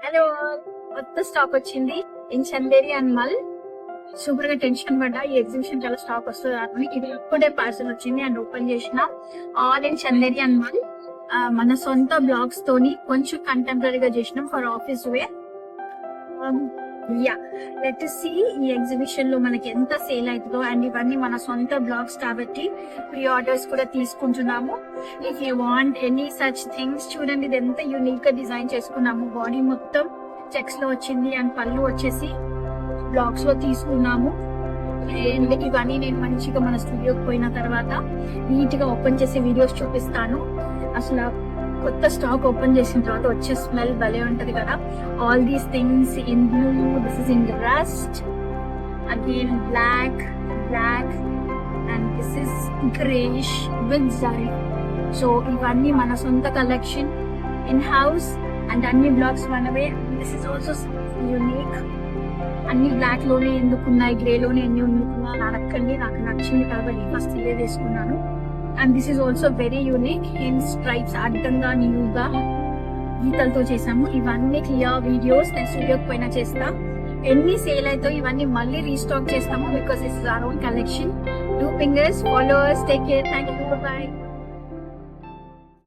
Hello, కొత్త stock వచ్చింది in Chanderi and మల్. సూపర్ గా టెన్షన్ పడ్డా ఈ ఎగ్జిబిషన్ చాలా స్టాక్ వస్తుంది అని. ఇది ఇప్పుడే పార్సల్ వచ్చింది అండ్ ఓపెన్ చేసిన. All in Chanderi and mul. మన సొంత బ్లాగ్స్ తోని కొంచెం కంటెంపరీగా చేసినాం for office wear. Yeah, let see ఈ ఎగ్జిబిషన్ లో మనకి ఎంత సేల్ అవుతుందో. అండ్ ఇవన్నీ మన సొంత బ్లాగ్స్ కాబట్టి ప్రీ ఆర్డర్స్ కూడా తీసుకుంటున్నాము. If you want any such things, చూడండి ఇది ఎంత యూనిక్ గా డిజైన్ చేసుకున్నాము. బాడీ మొత్తం చెక్స్ లో వచ్చింది అండ్ పళ్ళు వచ్చేసి బ్లాగ్స్ లో తీసుకున్నాము. అండ్ ఇవన్నీ నేను మంచిగా మన స్టూడియోకి పోయిన తర్వాత నీట్ గా ఓపెన్ చేసి వీడియోస్ చూపిస్తాను. అసలు కొత్త స్టాక్ ఓపెన్ చేసిన తర్వాత వచ్చే స్మెల్ భలే ఉంటది కదా. All these things in blue, this is in rust, again black and this is greyish with zari. So ఇవన్నీ మన సొంత కలెక్షన్ ఇన్ హౌస్ అండ్ అన్ని బ్లాగ్స్ మనవే. This is also unique. అన్ని బ్లాక్ లోనే ఎందుకున్నాయి, గ్రే లోనే ఎందుకున్నాయి అడగండి. నాకు నచ్చింది కాబట్టి ఫస్ట్ ఇదే తీసుకున్నాను. And this is also very unique. In stripes అడ్డంగా న్యూగా గీతలతో చేసాము. ఇవన్నీ క్లియర్ వీడియోస్ నేను స్టూడియోకి పైన చేస్తా. ఎన్ని సేల్ అయితే ఇవన్నీ మళ్ళీ రీస్టాక్ చేస్తాము because it's our own collection. 2 fingers, followers, take care, thank you, bye.